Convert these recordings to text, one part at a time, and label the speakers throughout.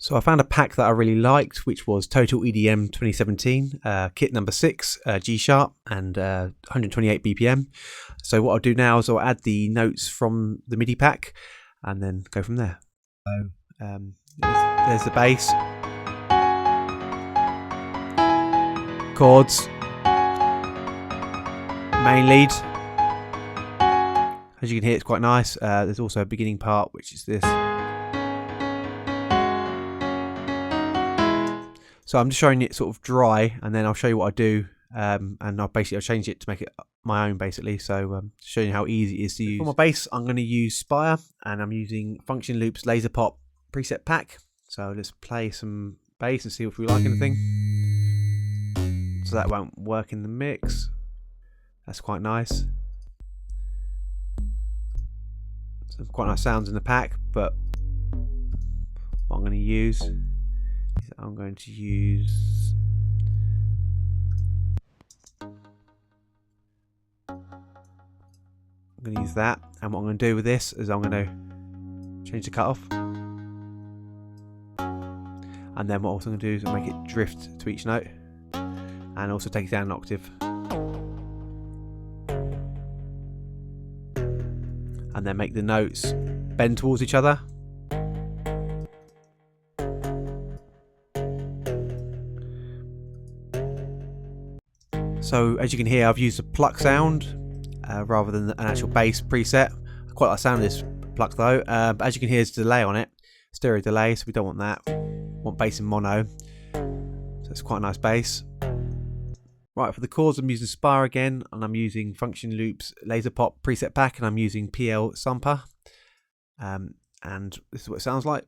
Speaker 1: So I found a pack that I really liked, which was Total EDM 2017, kit number 6, G sharp and 128 BPM. So what I'll do now is I'll add the notes from the MIDI pack and then go from there. So there's the bass, chords, main lead. As you can hear, it's quite nice. There's also a beginning part, which is this. So I'm just showing it sort of dry, and then I'll show you what I do, and I'll change it to make it my own basically. So showing you how easy it is to use. For my bass, I'm going to use Spire, and I'm using Function Loops Laser Pop preset pack. So let's play some bass and see if we like anything. So that won't work in the mix. That's quite nice. Some quite nice sounds in the pack, but what I'm going to use is I'm going to use that, and what I'm going to do with this is I'm going to change the cutoff, and then what I'm also going to do is make it drift to each note and also take it down an octave, and then make the notes bend towards each other. So as you can hear, I've used a pluck sound rather than an actual bass preset. I quite like the sound of this pluck though, but as you can hear, there's a delay on it, stereo delay, so we don't want that. We want bass in mono, so it's quite a nice bass. Right, for the chords, I'm using Spire again, and I'm using Function Loops Laser Pop preset pack, and I'm using PL Sumper, and this is what it sounds like.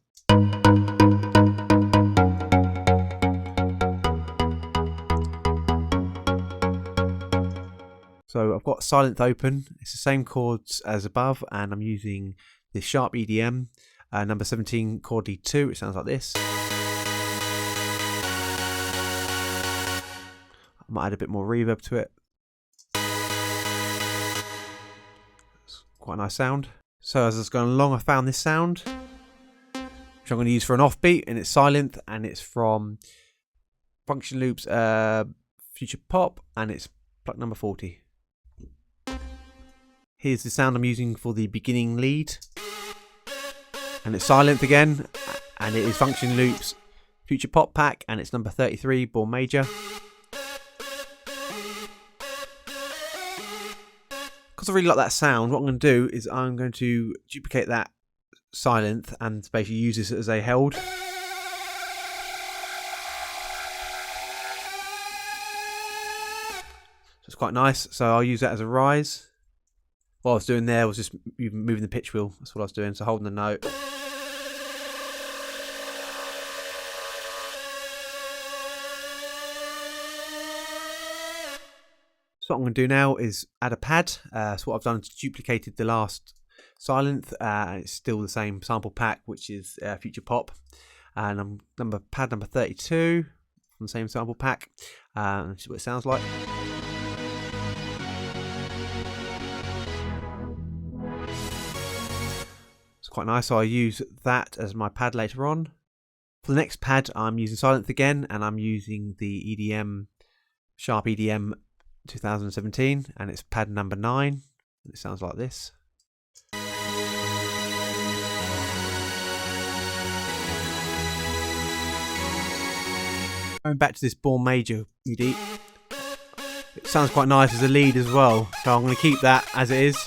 Speaker 1: So I've got Silent open, it's the same chords as above, and I'm using this sharp EDM, number 17 chord D2, it sounds like this. I might add a bit more reverb to it. It's quite a nice sound. So as I was going along, I found this sound, which I'm going to use for an offbeat, and it's Silent, and it's from Function Loops Future Pop, and it's pluck number 40. Here's the sound I'm using for the beginning lead, and it's Silent again, and it is Function Loops Future Pop pack, and it's number 33, Born Major. Because I really like that sound, what I'm going to do is I'm going to duplicate that Silent and basically use this as a held. So it's quite nice, so I'll use that as a rise. What I was doing there was just moving the pitch wheel, that's what I was doing, so holding the note. So what I'm going to do now is add a pad. So what I've done is duplicated the last Silent, and it's still the same sample pack, which is Future Pop, and I'm pad number 32 from the same sample pack, and this is what it sounds like. It's quite nice, so I use that as my pad later on. For the next pad, I'm using Silent again, and I'm using the EDM Sharp EDM 2017, and it's pad number 9, and it sounds like this. Going back to this Born Major MIDI, it sounds quite nice as a lead as well, so I'm going to keep that as it is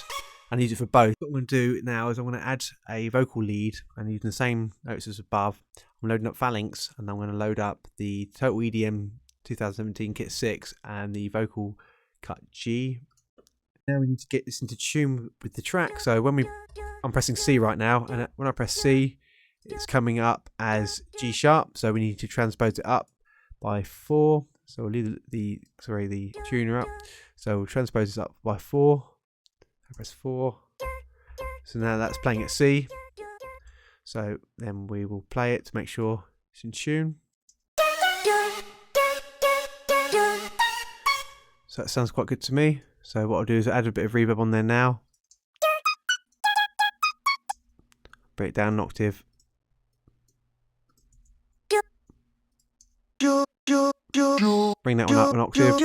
Speaker 1: and use it for both. What I'm going to do now is I'm going to add a vocal lead, and using the same notes as above, I'm loading up Phalanx, and I'm going to load up the Total EDM 2017 Kit 6 and the vocal cut G. Now we need to get this into tune with the track. So I'm pressing C right now, and when I press C, it's coming up as G sharp. So we need to transpose it up by 4. So we'll leave the tuner up. So we'll transpose this up by 4. I press 4. So now that's playing at C. So then we will play it to make sure it's in tune. So that sounds quite good to me. So what I'll do is add a bit of reverb on there now. Bring it down an octave. bring that one up an octave.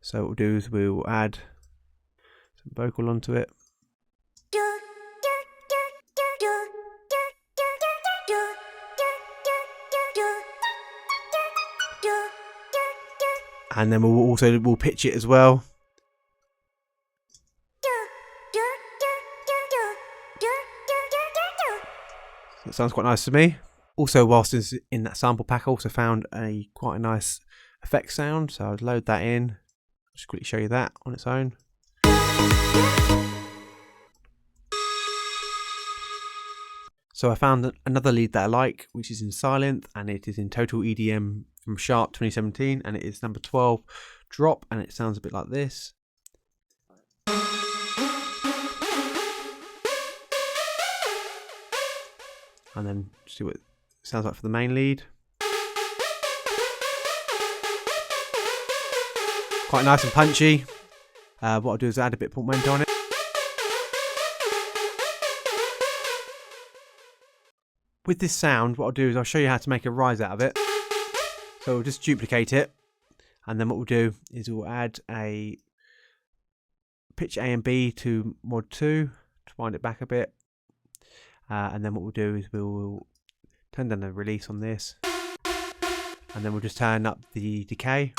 Speaker 1: So what we'll do is we'll add some vocal onto it. And then we'll pitch it as well. That sounds quite nice to me. Also, whilst it's in that sample pack, I also found quite a nice effect sound. So I'd load that in. I'll just quickly show you that on its own. So I found another lead that I like, which is in Silent, and it is in Total EDM from Sharp 2017, and it is number 12, Drop, and it sounds a bit like this. And then see what it sounds like for the main lead. Quite nice and punchy. What I'll do is add a bit of portmanteau on it. With this sound, what I'll do is I'll show you how to make a rise out of it. So we'll just duplicate it, and then what we'll do is we'll add a pitch A and B to mod 2 to wind it back a bit. And then what we'll do is we'll turn down the release on this, and then we'll just turn up the decay.